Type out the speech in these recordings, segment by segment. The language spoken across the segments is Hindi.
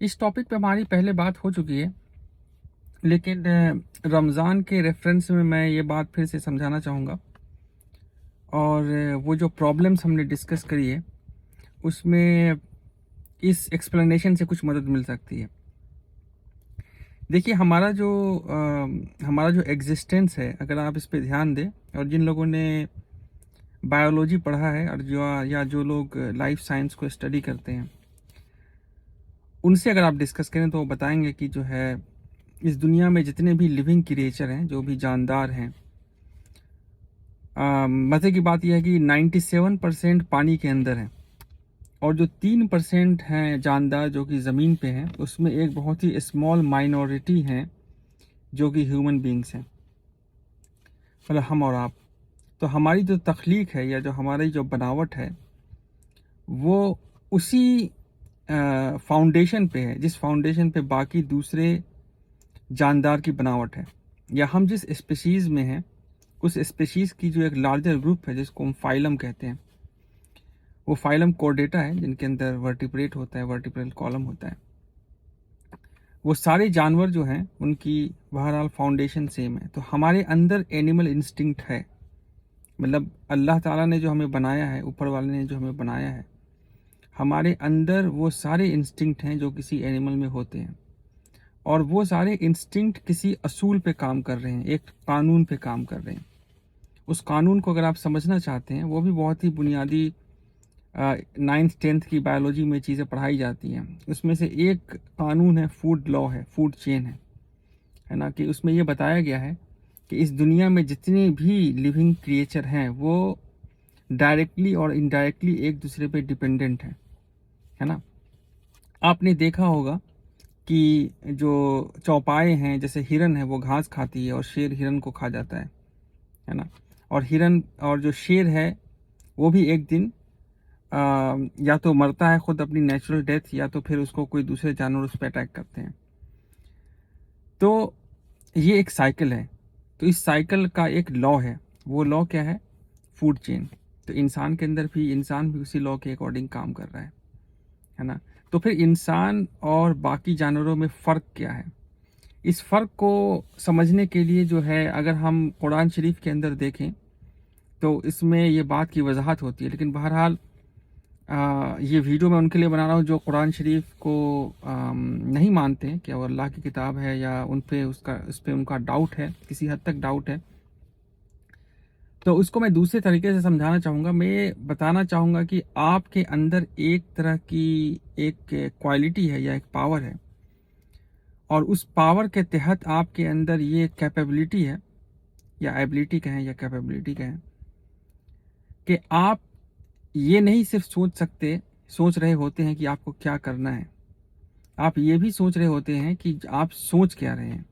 इस टॉपिक पे हमारी पहले बात हो चुकी है, लेकिन रमज़ान के रेफरेंस में मैं ये बात फिर से समझाना चाहूँगा। और वो जो प्रॉब्लम्स हमने डिस्कस करी है, उसमें इस एक्सप्लेनेशन से कुछ मदद मिल सकती है। देखिए, हमारा जो एग्जिस्टेंस है, अगर आप इस पे ध्यान दें, और जिन लोगों ने बायोलॉजी पढ़ा है और जो लोग लाइफ साइंस को स्टडी करते हैं, उनसे अगर आप डिस्कस करें तो वो बताएंगे कि जो है, इस दुनिया में जितने भी लिविंग क्रिएचर हैं, जो भी जानदार हैं, मज़े की बात यह है कि 97% पानी के अंदर है, और जो 3% हैं जानदार जो कि ज़मीन पे हैं, उसमें एक बहुत ही स्मॉल माइनॉरिटी हैं जो कि ह्यूमन बींग्स हैं, मतलब हम और आप। तो हमारी जो तख्लीक है, या जो हमारी जो बनावट है, वो उसी फाउंडेशन पे है, जिस फाउंडेशन पे बाकी दूसरे जानदार की बनावट है। या हम जिस स्पीशीज़ में हैं, उस स्पीशीज़ की जो एक लार्जर ग्रुप है, जिसको हम फाइलम कहते हैं, वो फाइलम कॉर्डेटा है, जिनके अंदर वर्टिब्रेट होता है, वर्टिब्रल कॉलम होता है। वो सारे जानवर जो हैं, उनकी बहरहाल फाउंडेशन सेम है। तो हमारे अंदर एनिमल इंस्टिंक्ट है, मतलब अल्लाह ताला ने जो हमें बनाया है, ऊपर वाले ने जो हमें बनाया है, हमारे अंदर वो सारे इंस्टिंक्ट हैं जो किसी एनिमल में होते हैं। और वो सारे इंस्टिंक्ट किसी असूल पे काम कर रहे हैं, एक कानून पे काम कर रहे हैं। उस कानून को अगर आप समझना चाहते हैं, वो भी बहुत ही बुनियादी 9th 10th की बायोलॉजी में चीज़ें पढ़ाई जाती हैं। उसमें से एक कानून है, फूड लॉ है, फूड चेन है ना, कि उसमें ये बताया गया है कि इस दुनिया में जितने भी लिविंग क्रिएचर हैं, वो डायरेक्टली और इनडायरेक्टली एक दूसरे पे डिपेंडेंट हैं, है ना। आपने देखा होगा कि जो चौपाए हैं, जैसे हिरन है, वो घास खाती है और शेर हिरन को खा जाता है ना। और हिरन और जो शेर है, वो भी एक दिन या तो मरता है खुद अपनी नेचुरल डेथ, या तो फिर उसको कोई दूसरे जानवर उस पर अटैक करते हैं। तो ये एक साइकिल है। तो इस साइकिल का एक लॉ है। वो लॉ क्या है? Food chain. तो इंसान भी उसी लॉ के अकॉर्डिंग काम कर रहा है ना। तो फिर इंसान और बाकी जानवरों में फ़र्क क्या है? इस फ़र्क को समझने के लिए जो है, अगर हम कुरान शरीफ के अंदर देखें, तो इसमें ये बात की वजाहत होती है। लेकिन बहरहाल ये वीडियो मैं उनके लिए बना रहा हूँ जो कुरान शरीफ को नहीं मानते हैं कि वो अल्लाह की किताब है, या उस पर उनका डाउट है, किसी हद तक डाउट है। तो उसको मैं दूसरे तरीके से समझाना चाहूँगा। मैं बताना चाहूँगा कि आपके अंदर एक तरह की एक क्वालिटी है, या एक पावर है, और उस पावर के तहत आपके अंदर ये कैपेबिलिटी है, या एबिलिटी कहें या कैपेबिलिटी कहें, कि आप ये नहीं सिर्फ सोच रहे होते हैं कि आपको क्या करना है, आप ये भी सोच रहे होते हैं कि आप सोच क्या रहे हैं।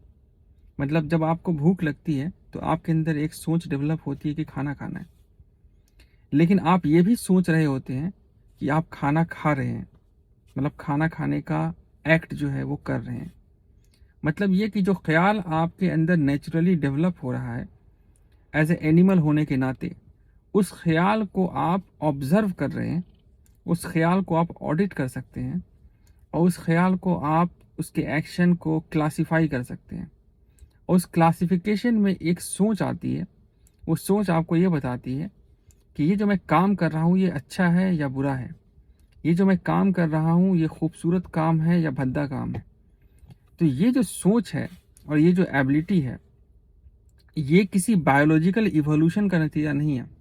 मतलब जब आपको भूख लगती है, तो आपके अंदर एक सोच डेवलप होती है कि खाना खाना है, लेकिन आप ये भी सोच रहे होते हैं कि आप खाना खा रहे हैं, मतलब खाना खाने का एक्ट जो है वो कर रहे हैं। मतलब ये कि जो ख्याल आपके अंदर नेचुरली डेवलप हो रहा है एज ए एनिमल होने के नाते, उस ख्याल को आप ऑब्जर्व कर रहे हैं, उस ख्याल को आप ऑडिट कर सकते हैं, और उस ख्याल को आप उसके एक्शन को क्लासिफाई कर सकते हैं। और उस क्लासिफिकेशन में एक सोच आती है। वो सोच आपको ये बताती है कि ये जो मैं काम कर रहा हूँ, ये अच्छा है या बुरा है। ये जो मैं काम कर रहा हूँ, ये खूबसूरत काम है या भद्दा काम है। तो ये जो सोच है और ये जो एबिलिटी है, ये किसी बायोलॉजिकल इवोल्यूशन का नतीजा नहीं है।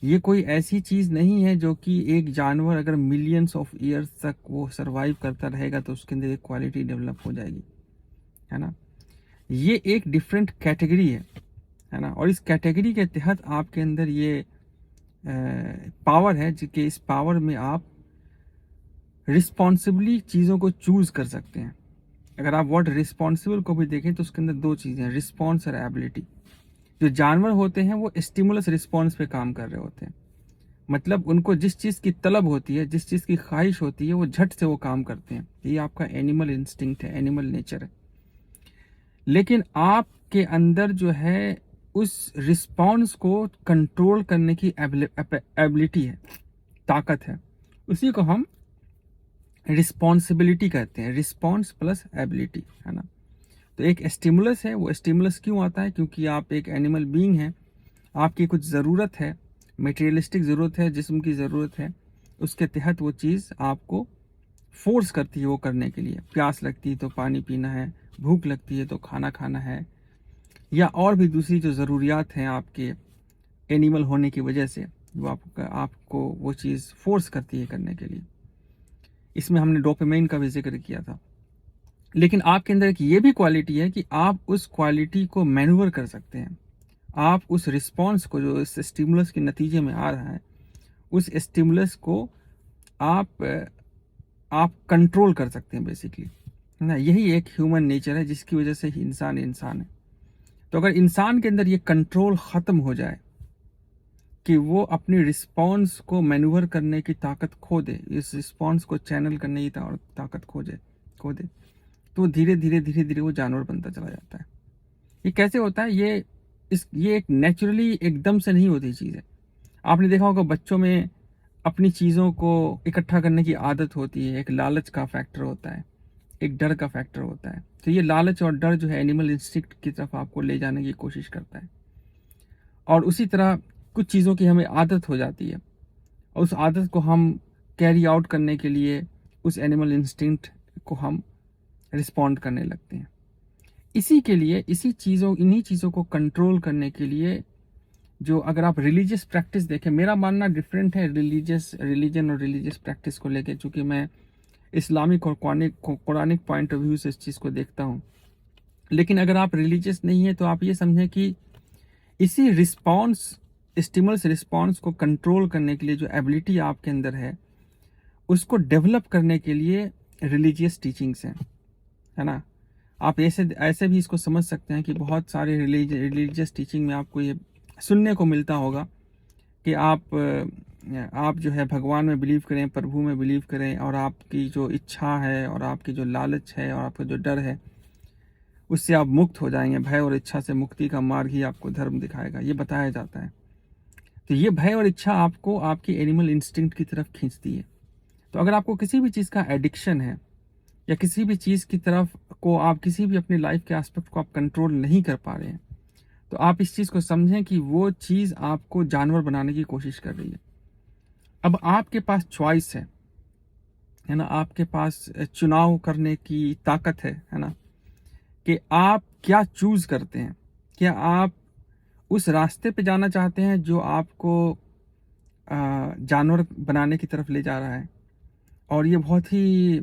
ये कोई ऐसी चीज़ नहीं है जो कि एक जानवर अगर मिलियंस ऑफ ईयर्स तक वो सरवाइव करता रहेगा तो उसके अंदर एक क्वालिटी डेवलप हो जाएगी, है ना। ये एक डिफरेंट कैटेगरी है ना। और इस कैटेगरी के तहत आपके अंदर ये पावर है, कि इस पावर में आप रिस्पॉन्सिबली चीज़ों को चूज़ कर सकते हैं। अगर आप वर्ड रिस्पॉन्सिबल को भी देखें, तो उसके अंदर दो चीज़ें हैं, रिस्पॉन्स और एबिलिटी। जो जानवर होते हैं, वो स्टिमुलस रिस्पॉन्स पे काम कर रहे होते हैं। मतलब उनको जिस चीज़ की तलब होती है, जिस चीज़ की ख्वाहिश होती है, वो झट से वो काम करते हैं। ये आपका एनिमल इंस्टिंक्ट है, एनिमल नेचर है। लेकिन आपके अंदर जो है, उस रिस्पॉन्स को कंट्रोल करने की एबिलिटी है, ताकत है। उसी को हम रिस्पॉन्सिबिलिटी कहते हैं, रिस्पॉन्स प्लस एबिलिटी, है ना। तो एक स्टिमुलस है, वो स्टिमुलस क्यों आता है, क्योंकि आप एक एनिमल बीइंग हैं, आपकी कुछ ज़रूरत है, मटेरियलिस्टिक ज़रूरत है, जिस्म की ज़रूरत है, उसके तहत वो चीज़ आपको फोर्स करती है वो करने के लिए। प्यास लगती है तो पानी पीना है, भूख लगती है तो खाना खाना है, या और भी दूसरी जो ज़रूरियात हैं आपके एनिमल होने की वजह से, वो आपको वो चीज़ फोर्स करती है करने के लिए। इसमें हमने डोपामाइन का भी जिक्र किया था। लेकिन आपके अंदर एक ये भी क्वालिटी है कि आप उस क्वालिटी को मैन्यूवर कर सकते हैं। आप उस रिस्पॉन्स को जो इस स्टिमुलस के नतीजे में आ रहा है, उस स्टिमुलस को आप आप कंट्रोल कर सकते हैं बेसिकली, है ना। यही एक ह्यूमन नेचर है जिसकी वजह से ही इंसान इंसान है। तो अगर इंसान के अंदर ये कंट्रोल ख़त्म हो जाए कि वो अपनी रिस्पॉन्स को मैन्यूवर करने की ताकत खो दे, इस रिस्पॉन्स को चैनल करने की ताकत खो दे, तो धीरे धीरे वो जानवर बनता चला जाता है। ये कैसे होता है? ये एक नेचुरली एकदम से नहीं होती चीज़ है। आपने देखा होगा बच्चों में अपनी चीज़ों को इकट्ठा करने की आदत होती है। एक लालच का फैक्टर होता है, एक डर का फैक्टर होता है। तो ये लालच और डर जो है एनिमल इंस्टिंक्ट की तरफ आपको ले जाने की कोशिश करता है। और उसी तरह कुछ चीज़ों की हमें आदत हो जाती है, और उस आदत को हम कैरी आउट करने के लिए उस एनिमल इंस्टिंक्ट को हम रिस्पॉन्ड करने लगते हैं। इसी के लिए इन्हीं चीज़ों को कंट्रोल करने के लिए, जो अगर आप रिलीजियस प्रैक्टिस देखें, मेरा मानना डिफरेंट है रिलीजन और रिलीजियस प्रैक्टिस को लेकर, चूँकि मैं इस्लामिक और कुरानिक पॉइंट ऑफ व्यू से इस चीज़ को देखता हूँ। लेकिन अगर आप रिलीजियस नहीं है तो आप ये समझें कि इसी स्टिमुलस रिस्पॉन्स को कंट्रोल करने के लिए जो एबिलिटी आपके अंदर है, उसको डेवलप करने के लिए रिलीजियस टीचिंग्स हैं, है ना। आप ऐसे भी इसको समझ सकते हैं कि बहुत सारे रिलीजियस टीचिंग में आपको ये सुनने को मिलता होगा कि आप जो है भगवान में बिलीव करें, प्रभु में बिलीव करें, और आपकी जो इच्छा है और आपकी जो लालच है और आपका जो डर है, उससे आप मुक्त हो जाएंगे। भय और इच्छा से मुक्ति का मार्ग ही आपको धर्म दिखाएगा, ये बताया जाता है। तो ये भय और इच्छा आपको आपकी एनिमल इंस्टिंक्ट की तरफ खींचती है। तो अगर आपको किसी भी चीज़ का एडिक्शन है, या किसी भी चीज़ की तरफ को आप किसी भी अपनी लाइफ के एस्पेक्ट को आप कंट्रोल नहीं कर पा रहे हैं, तो आप इस चीज़ को समझें कि वो चीज़ आपको जानवर बनाने की कोशिश कर रही है। अब आपके पास चॉइस है ना, आपके पास चुनाव करने की ताकत है ना, कि आप क्या चूज़ करते हैं। क्या आप उस रास्ते पे जाना चाहते हैं जो आपको जानवर बनाने की तरफ ले जा रहा है, और ये बहुत ही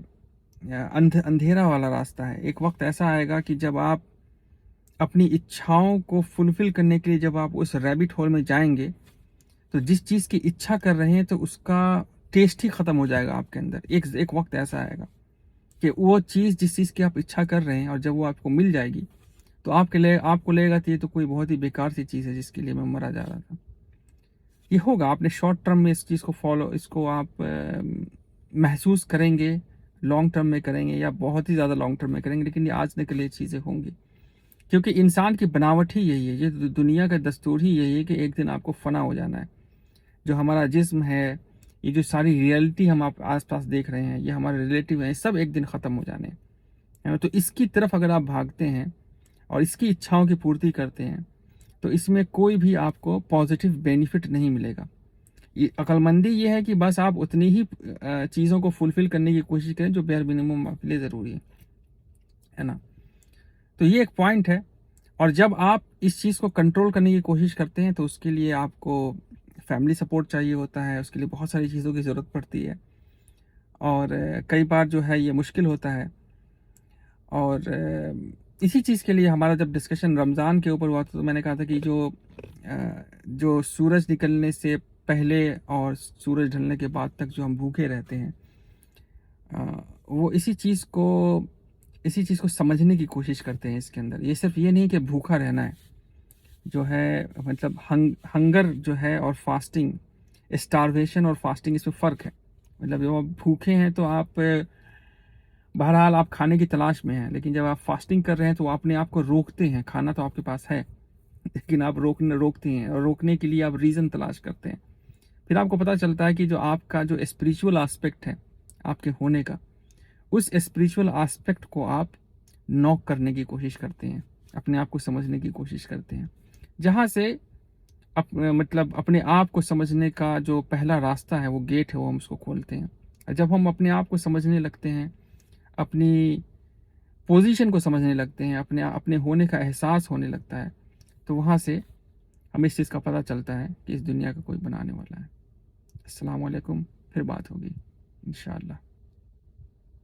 अंधेरा वाला रास्ता है। एक वक्त ऐसा आएगा कि जब आप अपनी इच्छाओं को फुलफिल करने के लिए जब आप उस रैबिट होल में जाएंगे, तो जिस चीज़ की इच्छा कर रहे हैं तो उसका टेस्ट ही ख़त्म हो जाएगा आपके अंदर। एक वक्त ऐसा आएगा कि वो चीज़, जिस चीज़ की आप इच्छा कर रहे हैं, और जब वो आपको मिल जाएगी तो आपको लगेगा कि ये तो कोई बहुत ही बेकार सी चीज़ है जिसके लिए मैं मरा जा रहा था। ये होगा, आपने शॉर्ट टर्म में इस चीज़ को इसको आप महसूस करेंगे, लॉन्ग टर्म में करेंगे या बहुत ही ज़्यादा लॉन्ग टर्म में करेंगे, लेकिन ये आज के लिए चीज़ें होंगी, क्योंकि इंसान की बनावट ही यही है, ये दुनिया का दस्तूर ही यही है कि एक दिन आपको फना हो जाना है। जो हमारा जिस्म है, ये जो सारी रियलिटी हम आप आसपास देख रहे हैं, ये हमारे रिलेटिव हैं, सब एक दिन ख़त्म हो जाने हैं, है ना। तो इसकी तरफ अगर आप भागते हैं और इसकी इच्छाओं की पूर्ति करते हैं, तो इसमें कोई भी आपको पॉजिटिव बेनिफिट नहीं मिलेगा। ये अक्लमंदी ये है कि बस आप उतनी ही चीज़ों को फुलफ़िल करने की कोशिश करें जो बेयर मिनिमम आपके लिए ज़रूरी है ना। तो ये एक पॉइंट है। और जब आप इस चीज़ को कंट्रोल करने की कोशिश करते हैं, तो उसके लिए आपको फैमिली सपोर्ट चाहिए होता है, उसके लिए बहुत सारी चीज़ों की ज़रूरत पड़ती है, और कई बार जो है ये मुश्किल होता है। और इसी चीज़ के लिए हमारा जब डिस्कशन रमज़ान के ऊपर हुआ था, तो मैंने कहा था कि जो सूरज निकलने से पहले और सूरज ढलने के बाद तक जो हम भूखे रहते हैं, वो इसी चीज़ को समझने की कोशिश करते हैं इसके अंदर। ये सिर्फ ये नहीं कि भूखा रहना है, जो है मतलब हंगर जो है और फास्टिंग, स्टारवेशन और फास्टिंग, इसमें फ़र्क है। मतलब जब आप भूखे हैं तो आप बहरहाल आप खाने की तलाश में हैं, लेकिन जब आप फास्टिंग कर रहे हैं तो अपने आप को रोकते हैं। खाना तो आपके पास है, लेकिन आप रोकते हैं, और रोकने के लिए आप रीज़न तलाश करते हैं। फिर आपको पता चलता है कि जो आपका जो स्पिरिचुअल एस्पेक्ट है आपके होने का, उस स्पिरिचुअल एस्पेक्ट को आप नॉक करने की कोशिश करते हैं, अपने आप को समझने की कोशिश करते हैं, जहाँ से मतलब अपने आप को समझने का जो पहला रास्ता है, वो गेट है, वो हम उसको खोलते हैं। और जब हम अपने आप को समझने लगते हैं, अपनी पोजीशन को समझने लगते हैं, अपने होने का एहसास होने लगता है, तो वहाँ से हमें इस चीज़ का पता चलता है कि इस दुनिया का कोई बनाने वाला है। अस्सलाम वालेकुम, फिर बात होगी इंशाअल्लाह।